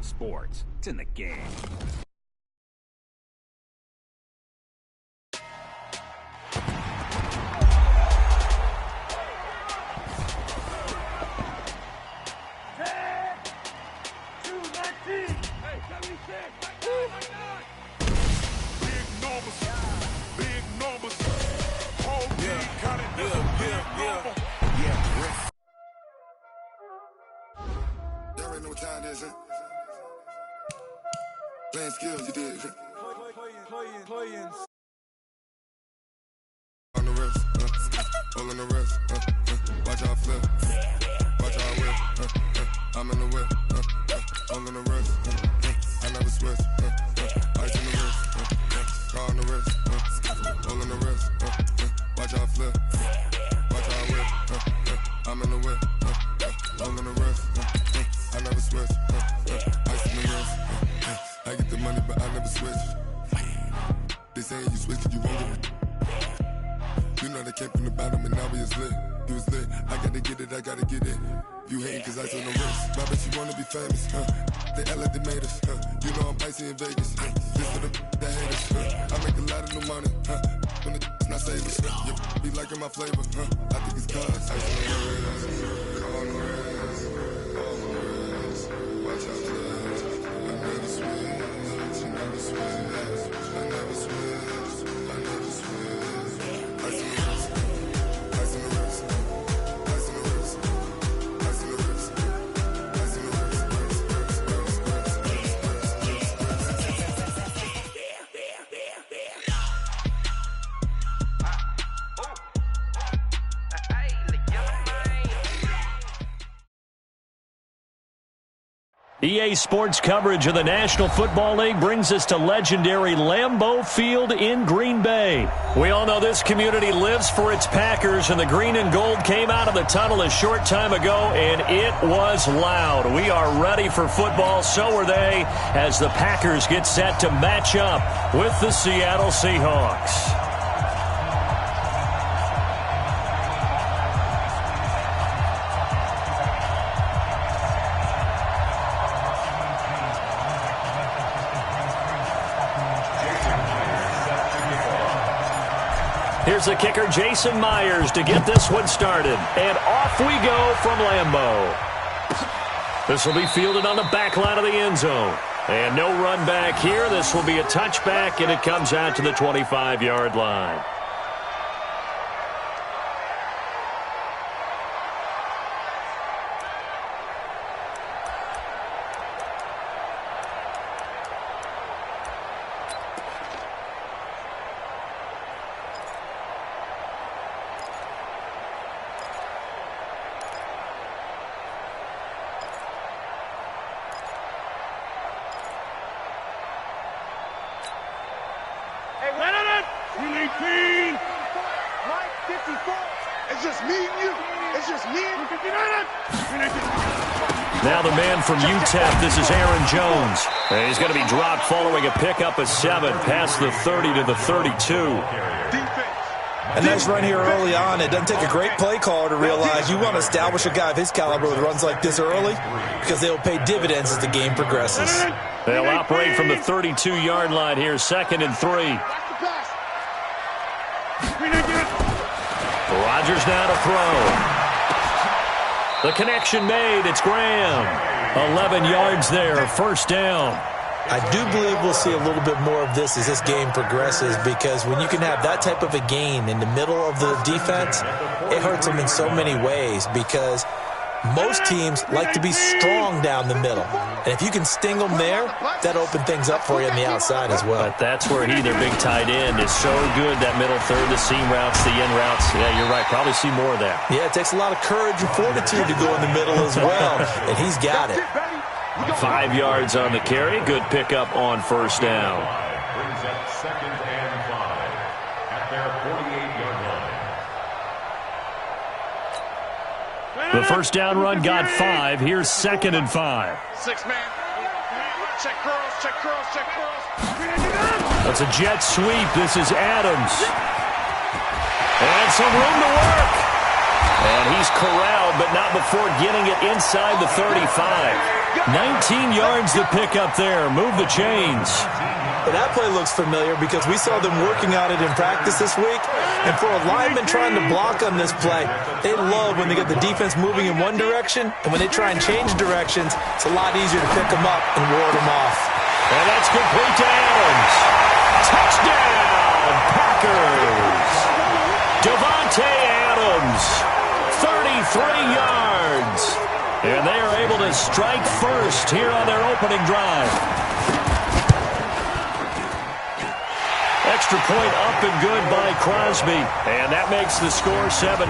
EA Sports. It's in the game. Playing skills, you did. Playing. On the wrist, all on the wrist, watch out flip, watch out whip, I'm in the whip, all on the wrist, I never switch, ice in the wrist, car on the wrist, all on the wrist, watch out flip, watch out whip, I'm in the whip, all on the wrist, I never switch, ice in the wrist. I get the money, but I never switch. They saying you switch it, you won't get it. You know they came from the bottom and now we is lit. You was lit, I gotta get it, I gotta get it. You hating cause ice on the wrist. I bet you wanna be famous, They act like they made us, You know I'm icy in Vegas, Just for the that hate us, I make a lot of new money, When it's not savers, You be liking my flavor, I think it's cause ice on the wrist, on the wrist, on the wrist. Watch out for that. I never switch, I never switch, I never switch, I never switch. Ice in the wrist, ice in the wrist, ice in the wrist, ice in the wrist, ice in the wrist, EA Sports coverage of the National Football League brings us to legendary Lambeau Field in Green Bay. We all know this community lives for its Packers, and the green and gold came out of the tunnel a short time ago, and it was loud. We are ready for football, so are they, as the Packers get set to match up with the Seattle Seahawks. Here's the kicker, Jason Myers, to get this one started. And off we go from Lambeau. This will be fielded on the back line of the end zone. And no run back here. This will be a touchback, and it comes out to the 25-yard line. Now the man from UTEP, this is Aaron Jones. And he's going to be dropped following a pickup of 7 past the 30 to the 32. A nice run here early on. It doesn't take a great play caller to realize you want to establish a guy of his caliber with runs like this early because they'll pay dividends as the game progresses. They'll operate from the 32-yard line here, 2nd and 3. Rodgers now to throw. The connection made. It's Graham. 11 yards there, first down. I do believe we'll see a little bit more of this as this game progresses, because when you can have that type of a gain in the middle of the defense, it hurts them in so many ways, because most teams like to be strong down the middle. And if you can sting them there, that opens things up for you on the outside as well. But that's where their big tight end, is so good, that middle third, the seam routes, the end routes. Yeah, you're right. Probably see more of that. Yeah, it takes a lot of courage and fortitude to go in the middle as well, and he's got it. 5 yards on the carry. Good pickup on first down. Brings up 2nd and 5 at their 48-yard line. The first down run got 5. Here's 2nd and 5. 6-man. Check curls. That's a jet sweep. This is Adams. And some room to work. And he's corralled, but not before getting it inside the 35. 19 yards to pick up there. Move the chains. Well, that play looks familiar because we saw them working on it in practice this week. And for a lineman trying to block on this play, they love when they get the defense moving in one direction. And when they try and change directions, it's a lot easier to pick them up and ward them off. And that's complete to Adams. Touchdown, Packers. Devontae Adams, 33 yards. And they are able to strike first here on their opening drive. Extra point up and good by Crosby. And that makes the score 7-0.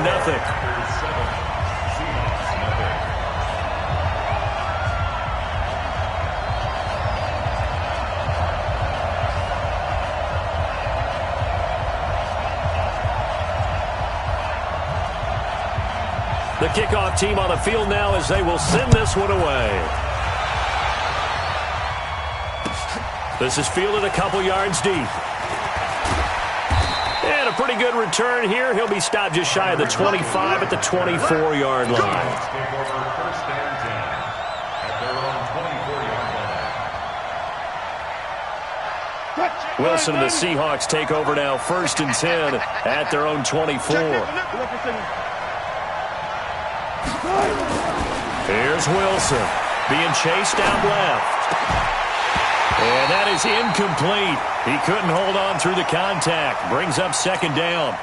The kickoff team on the field now as they will send this one away. This is fielded a couple yards deep. And a pretty good return here. He'll be stopped just shy of the 25 at the 24-yard line. Wilson and the Seahawks take over now, 1st and 10 at their own 24. Here's Wilson being chased out left. And that is incomplete. He couldn't hold on through the contact. Brings up 2nd down.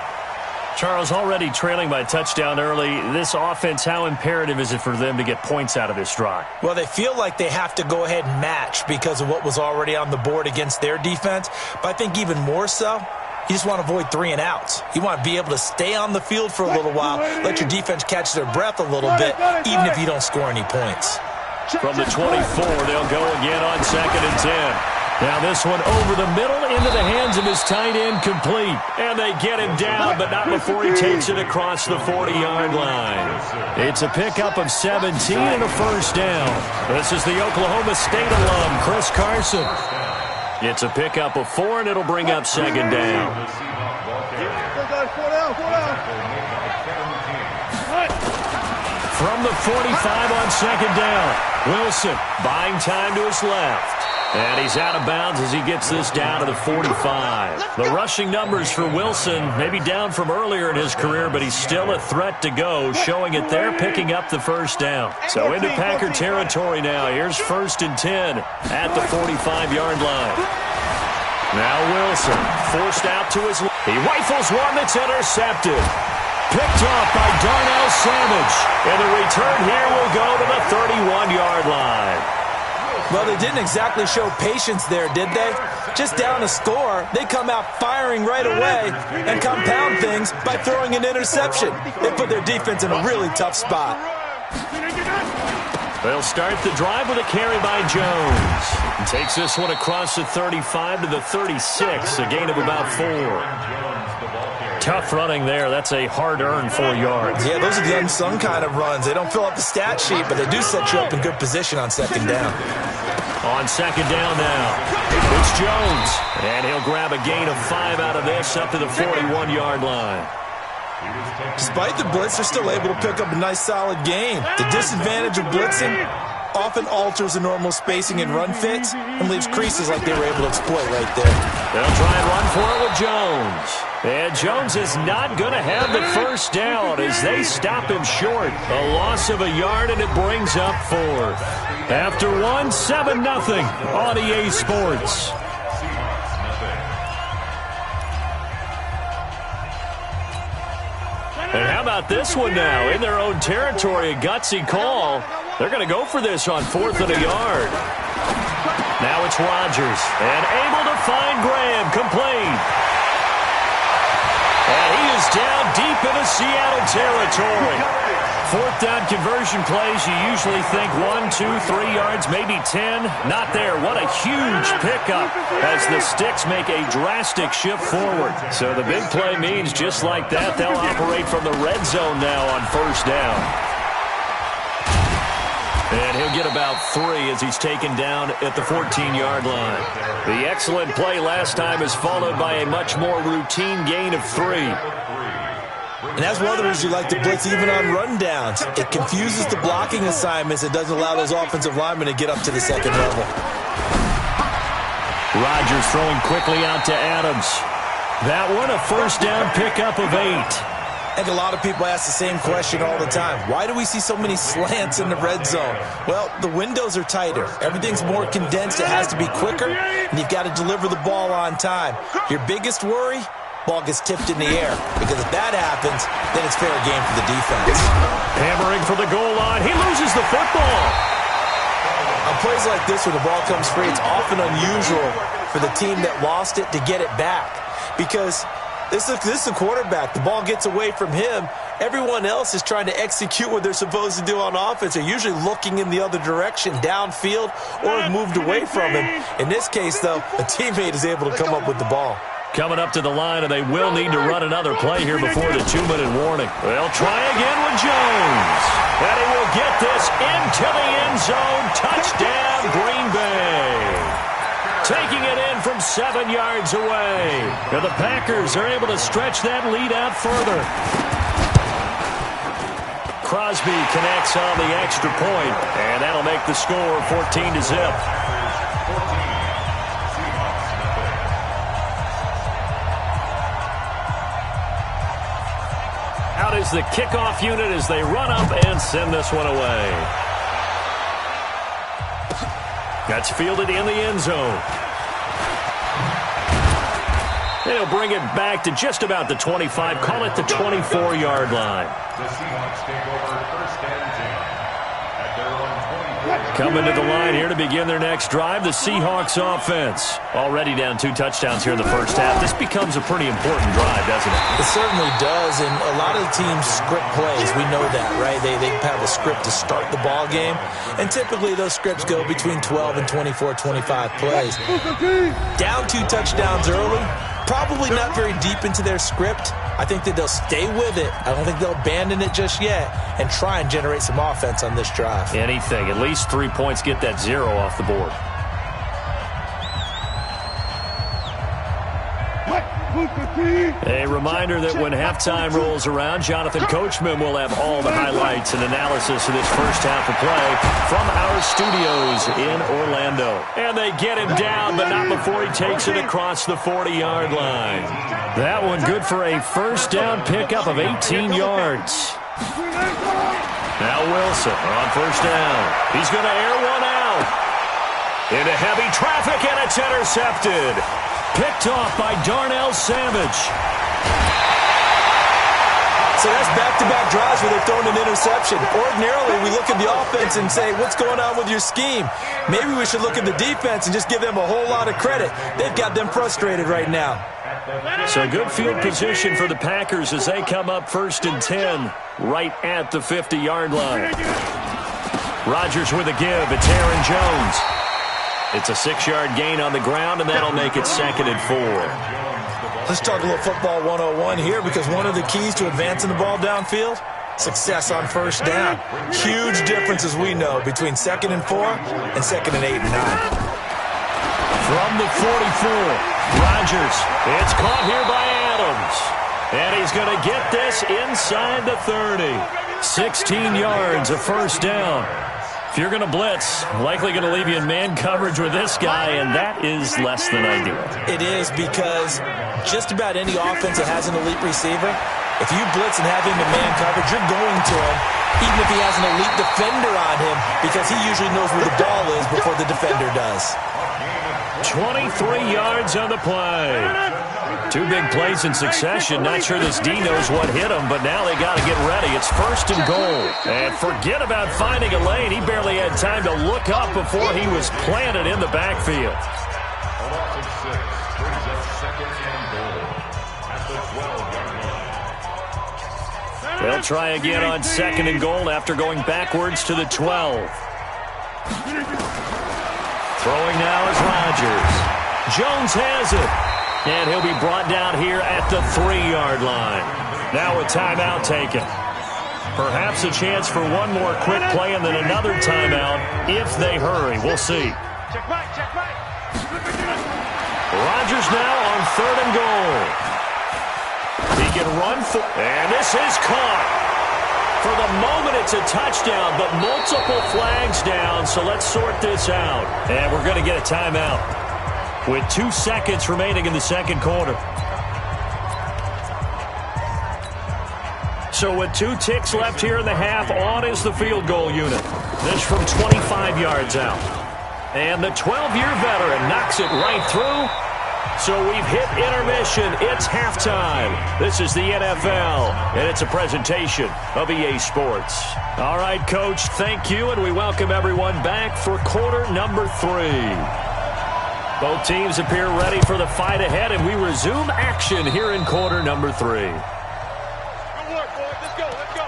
Charles, already trailing by a touchdown early. This offense, how imperative is it for them to get points out of this drive? Well, they feel like they have to go ahead and match because of what was already on the board against their defense. But I think even more so, you just want to avoid 3 and outs. You want to be able to stay on the field for a little while, let your defense catch their breath a little bit, even if you don't score any points. From the 24, they'll go again on 2nd and 10. Now this one over the middle into the hands of his tight end, complete. And they get him down, but not before he takes it across the 40-yard line. It's a pickup of 17 and a 1st down. This is the Oklahoma State alum, Chris Carson. It's a pickup of 4, and it'll bring up 2nd down. From the 45 on 2nd down, Wilson buying time to his left. And he's out of bounds as he gets this down to the 45. The rushing numbers for Wilson maybe down from earlier in his career, but he's still a threat to go, showing it there, picking up the 1st down. So into Packer territory now. Here's 1st and 10 at the 45-yard line. Now Wilson forced out to his left. He rifles one that's intercepted. Picked off by Darnell Savage. And the return here will go to the 31-yard line. Well, they didn't exactly show patience there, did they? Just down a score, they come out firing right away and compound things by throwing an interception. They put their defense in a really tough spot. They'll start the drive with a carry by Jones. He takes this one across the 35 to the 36, a gain of about 4. Tough running there. That's a hard-earned 4 yards. Yeah, those are the unsung kind of runs. They don't fill up the stat sheet, but they do set you up in good position on 2nd down. On 2nd down now, it's Jones. And he'll grab a gain of 5 out of this up to the 41-yard line. Despite the blitz, they're still able to pick up a nice, solid gain. The disadvantage of blitzing often alters the normal spacing and run fits and leaves creases like they were able to exploit right there. They'll try and run for it with Jones. And Jones is not going to have the 1st down as they stop him short. A loss of a yard, and it brings up 4th. After 1, 7-0 on EA Sports. And how about this one now? In their own territory, a gutsy call. They're going to go for this on 4th and a yard. Now it's Rodgers, and able to find Graham, complete. And he is down deep into Seattle territory. 4th down conversion plays, you usually think 1, 2, 3 yards, maybe 10. Not there. What a huge pickup as the Sticks make a drastic shift forward. So the big play means just like that, they'll operate from the red zone now on 1st down. And he'll get about 3 as he's taken down at the 14-yard line. The excellent play last time is followed by a much more routine gain of 3. And that's one of the reasons you like to blitz even on rundowns. It confuses the blocking assignments. It doesn't allow those offensive linemen to get up to the second level. Rodgers throwing quickly out to Adams. That one, a first down pickup of 8. I think a lot of people ask the same question all the time. Why do we see so many slants in the red zone? Well, the windows are tighter. Everything's more condensed. It has to be quicker, and you've got to deliver the ball on time. Your biggest worry? Ball gets tipped in the air, because if that happens, then it's fair game for the defense. Hammering for the goal line. He loses the football. On plays like this, when the ball comes free, it's often unusual for the team that lost it to get it back, because this is a quarterback. The ball gets away from him. Everyone else is trying to execute what they're supposed to do on offense. They're usually looking in the other direction, downfield, or have moved away from him. In this case, though, a teammate is able to come up with the ball. Coming up to the line, and they will need to run another play here before the 2-minute warning. They'll try again with Jones. And he will get this into the end zone. Touchdown, Green Bay. Taking it in from 7 yards away. And the Packers are able to stretch that lead out further. Crosby connects on the extra point, and that'll make the score 14-0. Out is the kickoff unit as they run up and send this one away. That's fielded in the end zone. They'll bring it back to just about the 25, call it the 24-yard line. The Seahawks take over first and 10 at their own 24. Coming to the line here to begin their next drive, the Seahawks offense. Already down 2 touchdowns here in the first half. This becomes a pretty important drive, doesn't it? It certainly does, and a lot of the teams script plays. We know that, right? They have a script to start the ball game, and typically those scripts go between 12 and 24, 25 plays. Down 2 touchdowns early, probably not very deep into their script. I think that they'll stay with it. I don't think they'll abandon it just yet and try and generate some offense on this drive. Anything. At least 3 points, get that 0 off the board. A reminder that when halftime rolls around, Jonathan Coachman will have all the highlights and analysis of this first half of play from our studios in Orlando. And they get him down, but not before he takes it across the 40-yard line. That one good for a first down pickup of 18 yards. Now Wilson on first down. He's going to air one out. Into heavy traffic, and it's intercepted. Picked off by Darnell Savage. So that's back-to-back drives where they're throwing an interception. Ordinarily, we look at the offense and say, what's going on with your scheme? Maybe we should look at the defense and just give them a whole lot of credit. They've got them frustrated right now. So good field position for the Packers as they come up first and 10 right at the 50-yard line. Rodgers with a give. It's Aaron Jones. It's a 6-yard gain on the ground, and that'll make it 2nd and 4. Let's talk a little football 101 here, because one of the keys to advancing the ball downfield, success on first down. Huge difference, as we know, between 2nd and 4 and 2nd and 8 and 9. From the 44, Rodgers. It's caught here by Adams. And he's going to get this inside the 30. 16 yards, a first down. If you're going to blitz, likely going to leave you in man coverage with this guy, and that is less than ideal. It is, because just about any offense that has an elite receiver, if you blitz and have him in man coverage, you're going to him, even if he has an elite defender on him, because he usually knows where the ball is before the defender does. 23 yards on the play. 2 big plays in succession. Not sure this D knows what hit him, but now they got to get ready. It's 1st and goal. And forget about finding a lane. He barely had time to look up before he was planted in the backfield. They'll try again on 2nd and goal after going backwards to the 12. Throwing now is Rodgers. Jones has it. And he'll be brought down here at the 3-yard line. Now a timeout taken. Perhaps a chance for one more quick play and then another timeout if they hurry. We'll see. Rodgers now on 3rd and goal. He can run for, and this is caught. For the moment, it's a touchdown, but multiple flags down, so let's sort this out. And we're going to get a timeout with 2 seconds remaining in the second quarter. So with 2 ticks left here in the half, on is the field goal unit. This from 25 yards out. And the 12-year veteran knocks it right through. So we've hit intermission. It's halftime. This is the NFL, and it's a presentation of EA Sports. All right, Coach, thank you, and we welcome everyone back for quarter number 3. Both teams appear ready for the fight ahead, and we resume action here in quarter number 3. Good work, boys. Let's go. Let's go.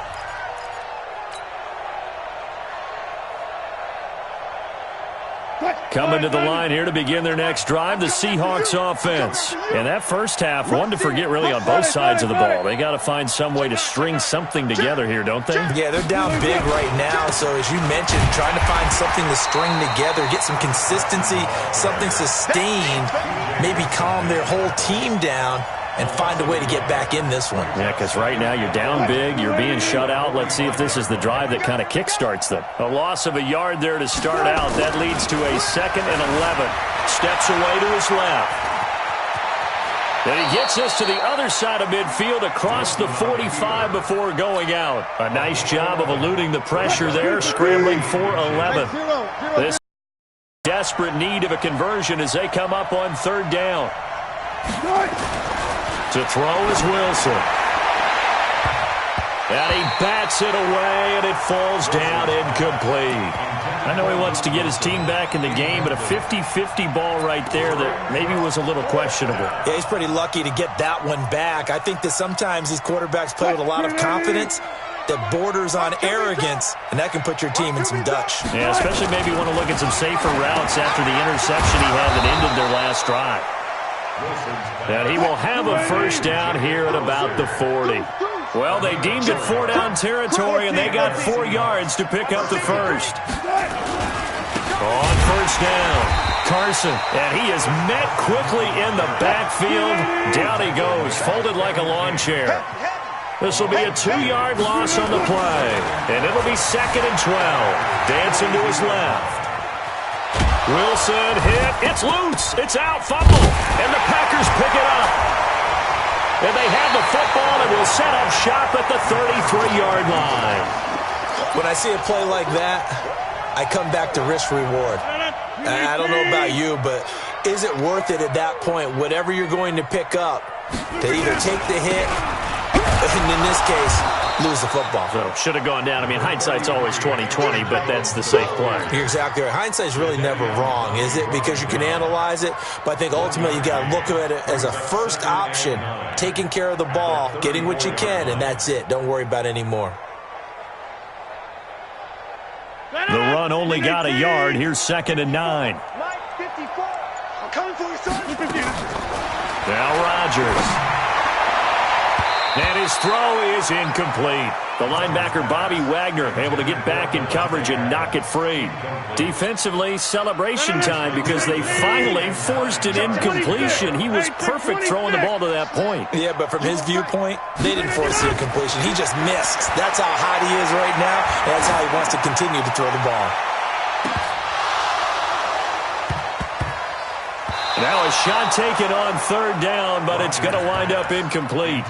Coming to the line here to begin their next drive, the Seahawks offense. And that first half, one to forget really on both sides of the ball. They got to find some way to string something together here, don't they? Yeah, they're down big right now. So as you mentioned, trying to find something to string together, get some consistency, something sustained, maybe calm their whole team down and find a way to get back in this one. Yeah, because right now you're down big, you're being shut out. Let's see if this is the drive that kind of kickstarts them. A loss of a yard there to start out. That leads to a 2nd and 11. Steps away to his left. And he gets us to the other side of midfield across the 45 before going out. A nice job of eluding the pressure there, scrambling for 11. This desperate need of a conversion as they come up on 3rd down. To throw is Wilson. And he bats it away, and it falls down incomplete. I know he wants to get his team back in the game, but a 50-50 ball right there that maybe was a little questionable. Yeah, he's pretty lucky to get that one back. I think that sometimes these quarterbacks play with a lot of confidence that borders on arrogance, and that can put your team in some Dutch. Yeah, especially maybe want to look at some safer routes after the interception he had that ended their last drive. And he will have a first down here at about the 40. Well, they deemed it 4-down territory, and they got 4 yards to pick up the first. On first down, Carson, and he is met quickly in the backfield. Down he goes, folded like a lawn chair. This will be a 2-yard loss on the play, and it'll be 2nd and 12. Dancing to his left. Wilson hit. It's loose. It's out. Fumble. And the Packers pick it up. And they have the football and will set up shop at the 33-yard line. When I see a play like that, I come back to risk reward. I don't know about you, but is it worth it at that point, whatever you're going to pick up, to either take the hit, and in this case, lose the football? So, should have gone down. I mean, hindsight's always 20/20, but that's the safe play. You're exactly right. Hindsight's really never wrong, is it? Because you can analyze it, but I think ultimately you got to look at it as a first option, taking care of the ball, getting what you can, and that's it. Don't worry about any more. The run only got a yard. Here's 2nd and 9. Mike, 54. I'm coming for you, son. Now Rodgers. And his throw is incomplete. The linebacker, Bobby Wagner, able to get back in coverage and knock it free. Defensively, celebration time because they finally forced an incompletion. He was perfect throwing the ball to that point. Yeah, but from his viewpoint, they didn't force the incompletion. He just missed. That's how hot he is right now, and that's how he wants to continue to throw the ball. Now a shot taken on 3rd down, but it's going to wind up incomplete.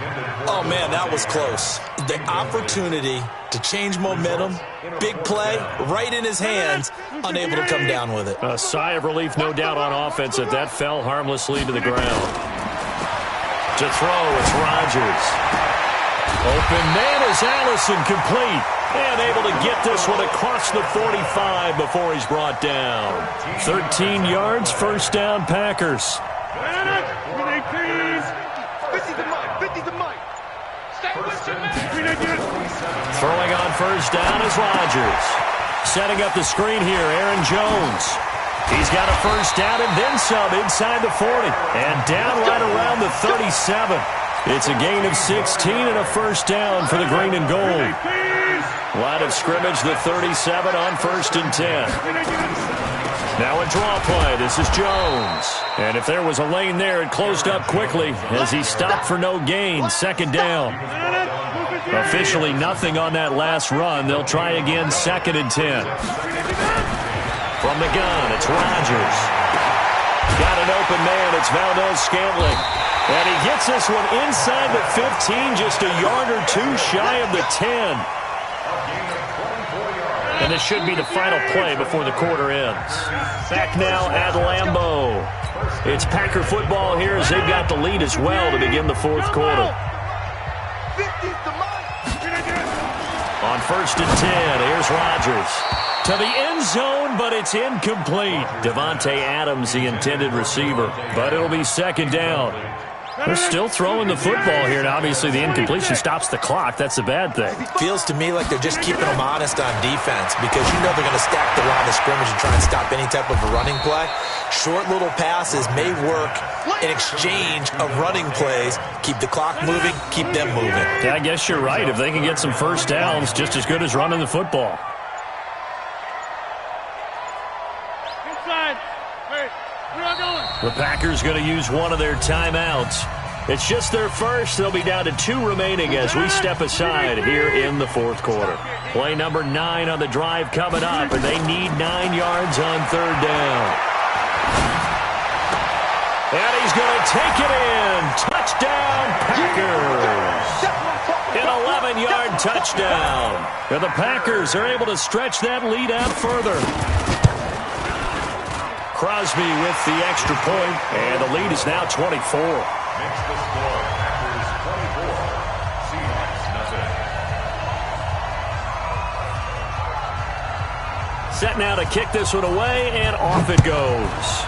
Oh, man, that was close. The opportunity to change momentum, big play, right in his hands, unable to come down with it. A sigh of relief, no doubt, on offense that that fell harmlessly to the ground. To throw, it's Rodgers. Open man is Allison, complete. And able to get this one across the 45 before he's brought down. 13 yards, first down, Packers. 50 to Mike. Stay with your man. Throwing on first down is Rodgers. Setting up the screen here, Aaron Jones. He's got a first down and then some inside the 40. And down right around the 37. It's a gain of 16 and a first down for the green and gold. Line of scrimmage, the 37 on 1st and 10. Now a draw play. This is Jones. And if there was a lane there, it closed up quickly as he stopped for no gain. Second down. Officially nothing on that last run. They'll try again, 2nd and 10. From the gun, it's Rodgers. Got an open man. It's Valdez-Scantling. And he gets this one inside the 15, just a yard or two shy of the 10. And this should be the final play before the quarter ends. Back now at Lambeau. It's Packer football here as they've got the lead as well to begin the fourth quarter. On 1st and 10, here's Rodgers. To the end zone, but it's incomplete. Devontae Adams, the intended receiver. But it'll be 2nd down. They're still throwing the football here, and obviously the incompletion stops the clock. That's a bad thing. Feels to me like they're just keeping them honest on defense because you know they're going to stack the line of scrimmage and try and stop any type of a running play. Short little passes may work in exchange of running plays. Keep the clock moving, keep them moving. Yeah, I guess you're right. If they can get some first downs, just as good as running the football. The Packers going to use one of their timeouts. It's just their first. They'll be down to 2 remaining as we step aside here in the fourth quarter. Play number 9 on the drive coming up, and they need 9 yards on 3rd down. And he's going to take it in. Touchdown, Packers. An 11-yard touchdown. And the Packers are able to stretch that lead out further. Crosby with the extra point, and the lead is now 24. Makes the score Packers 24, Seahawks nothing. Set now to kick this one away, and off it goes.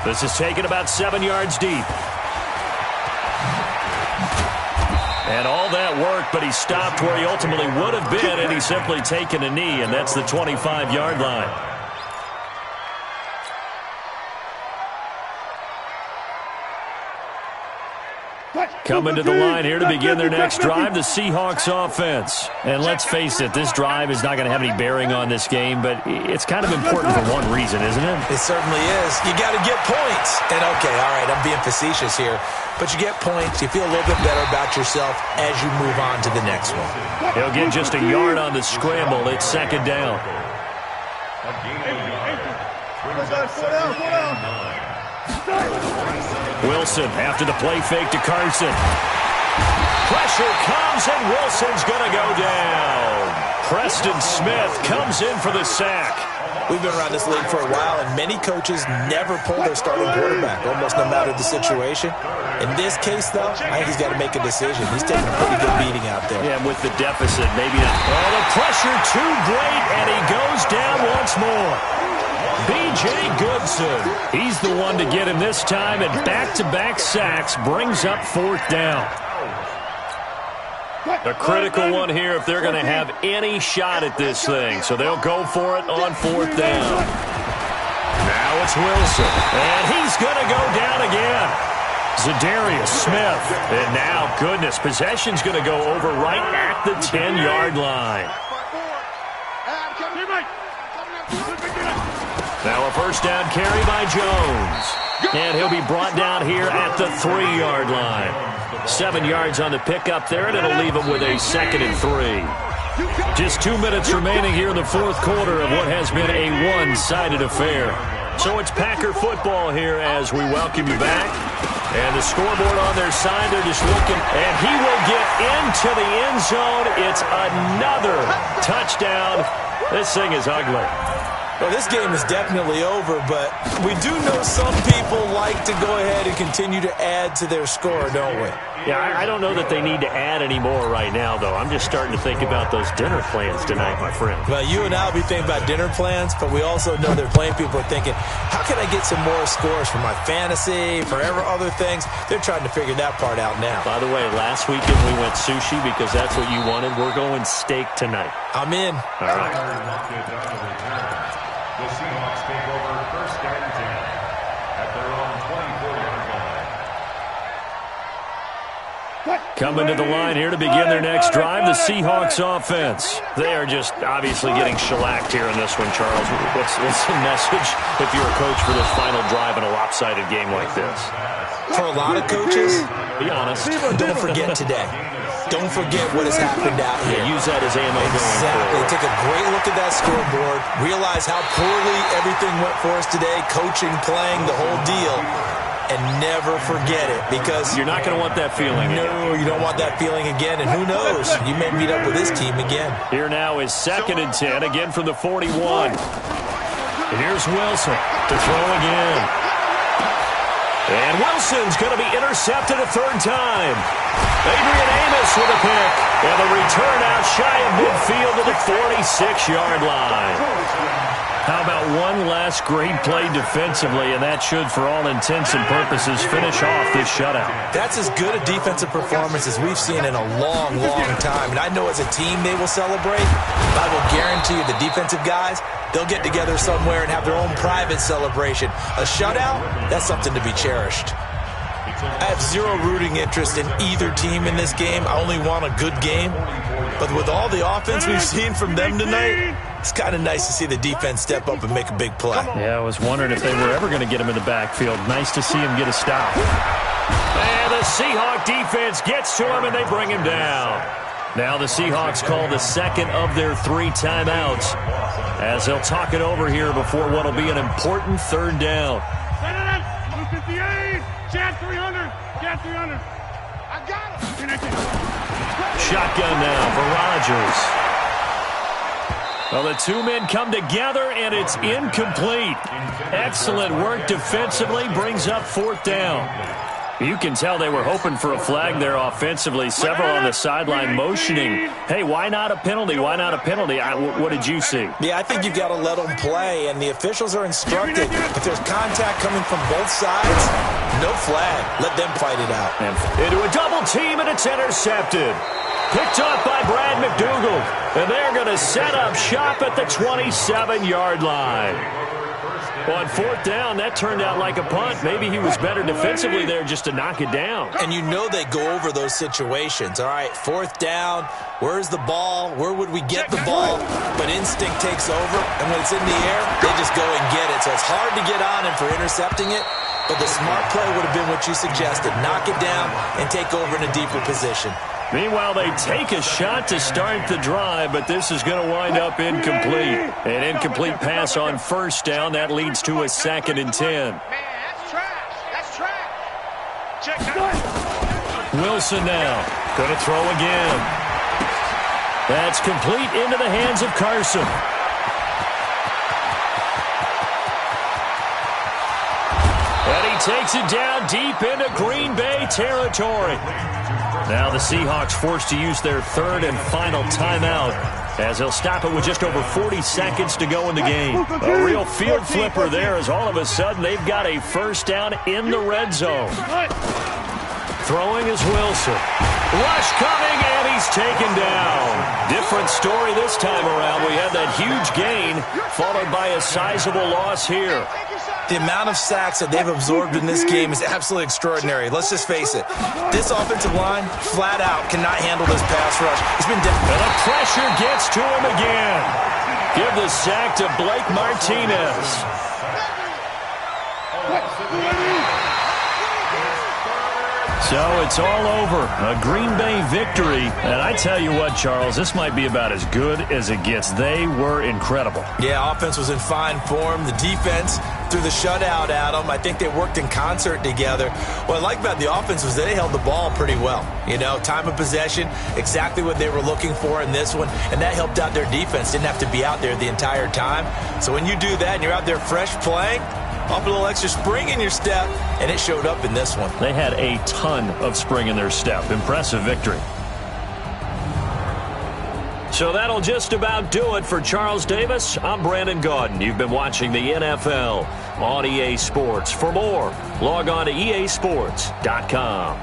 This is taken about 7 yards deep. And all that work, but he stopped where he ultimately would have been, and he's simply taken a knee, and that's the 25-yard line. Coming to the line here to begin their next drive, the Seahawks offense. And let's face it, this drive is not going to have any bearing on this game, but it's kind of important for one reason, isn't it? It certainly is. You got to get points. And okay, all right, I'm being facetious here, but you get points, you feel a little bit better about yourself as you move on to the next one. He'll get just a yard on the scramble. It's 2nd down. Wilson after the play fake to Carson. Pressure comes, and Wilson's going to go down. Preston Smith comes in for the sack. We've been around this league for a while, and many coaches never pull their starting quarterback, almost no matter the situation. In this case, though, I think he's got to make a decision. He's taking a pretty good beating out there. Yeah, with the deficit, maybe not. Oh, the pressure too great, and he goes down once more. B.J. Goodson, he's the one to get him this time, and back-to-back sacks brings up 4th down. A critical one here if they're going to have any shot at this thing. So they'll go for it on 4th down. Now it's Wilson. And he's going to go down again. Za'Darius Smith. And now, goodness, possession's going to go over right at the 10-yard line. Now a first down carry by Jones. And he'll be brought down here at the 3-yard line. 7 yards on the pickup there, and it'll leave him with a 2nd and 3. Just 2 minutes remaining here in the fourth quarter of what has been a one-sided affair. So it's Packer football here as we welcome you back. And the scoreboard on their side, they're just looking. And he will get into the end zone. It's another touchdown. This thing is ugly. Well, this game is definitely over, but we do know some people like to go ahead and continue to add to their score, don't we? Yeah, I don't know that they need to add any more right now, though. I'm just starting to think about those dinner plans tonight, my friend. Well, you and I will be thinking about dinner plans, but we also know they're playing people are thinking, how can I get some more scores for my fantasy, for other things? They're trying to figure that part out now. By the way, last weekend we went sushi because that's what you wanted. We're going steak tonight. I'm in. All right. The Seahawks take over 1st and 10 at their own 24-yard line. Coming to the line here to begin their next drive, the Seahawks offense. They are just obviously getting shellacked here in this one, Charles. What's the message if you're a coach for this final drive in a lopsided game like this? For a lot of coaches, be honest, don't forget today. Don't forget what has happened out here. Yeah, use that as ammo. Exactly. Take a great look at that scoreboard. Realize how poorly everything went for us today. Coaching, playing, the whole deal. And never forget it, because you're not going to want that feeling again. No, you don't want that feeling again, and who knows? You may meet up with this team again. Here now is 2nd and 10, again from the 41. And here's Wilson to throw again. And Wilson's going to be intercepted a third time. Adrian Amos with a pick. And the return out shy of midfield to the 46-yard line. How about one last great play defensively, and that should, for all intents and purposes, finish off this shutout. That's as good a defensive performance as we've seen in a long, long time. And I know as a team they will celebrate, but I will guarantee you the defensive guys, they'll get together somewhere and have their own private celebration. A shutout, that's something to be cherished. I have zero rooting interest in either team in this game. I only want a good game. But with all the offense we've seen from them tonight, it's kind of nice to see the defense step up and make a big play. Yeah, I was wondering if they were ever going to get him in the backfield. Nice to see him get a stop. And the Seahawk defense gets to him, and they bring him down. Now the Seahawks call the second of their 3 timeouts as they'll talk it over here before what will be an important third down. Blue 58, Chad 300, Chad 300. I got him. Shotgun now for Rodgers. Well, the two men come together, and it's incomplete. Excellent work defensively, brings up 4th down. You can tell they were hoping for a flag there offensively. Several on the sideline motioning, hey, why not a penalty? Why not a penalty? What did you see? Yeah, I think you've got to let them play, and the officials are instructed. If there's contact coming from both sides, no flag. Let them fight it out. And into a double team, and it's intercepted. Picked up by Brad McDougal, and they're going to set up shop at the 27-yard line. On 4th down, that turned out like a punt. Maybe he was better defensively there just to knock it down. And you know they go over those situations. All right, 4th down, where's the ball? Where would we get the ball? But instinct takes over, and when it's in the air, they just go and get it. So it's hard to get on him for intercepting it, but the smart play would have been what you suggested. Knock it down and take over in a deeper position. Meanwhile, they take a shot to start the drive, but this is going to wind up incomplete. An incomplete pass on 1st down. That leads to a 2nd and 10. Man, that's trash. That's trash. Check that. Wilson now. Going to throw again. That's complete into the hands of Carson. And he takes it down deep into Green Bay territory. Now the Seahawks forced to use their 3rd and final timeout as they'll stop it with just over 40 seconds to go in the game. A real field flipper there as all of a sudden they've got a 1st down in the red zone. Throwing is Wilson. Rush coming, and he's taken down. Different story this time around. We had that huge gain followed by a sizable loss here. The amount of sacks that they've absorbed in this game is absolutely extraordinary. Let's just face it. This offensive line, flat out, cannot handle this pass rush. It's been and the pressure gets to him again. Give the sack to Blake Martinez. So it's all over. A Green Bay victory. And I tell you what, Charles, this might be about as good as it gets. They were incredible. Yeah, offense was in fine form. The defense threw the shutout at them. I think they worked in concert together. What I like about the offense was they held the ball pretty well. You know, time of possession, exactly what they were looking for in this one. And that helped out their defense. Didn't have to be out there the entire time. So when you do that and you're out there fresh playing, up a little extra spring in your step, and it showed up in this one. They had a ton of spring in their step. Impressive victory. So that'll just about do it for Charles Davis. I'm Brandon Gaudin. You've been watching the NFL on EA Sports. For more, log on to easports.com.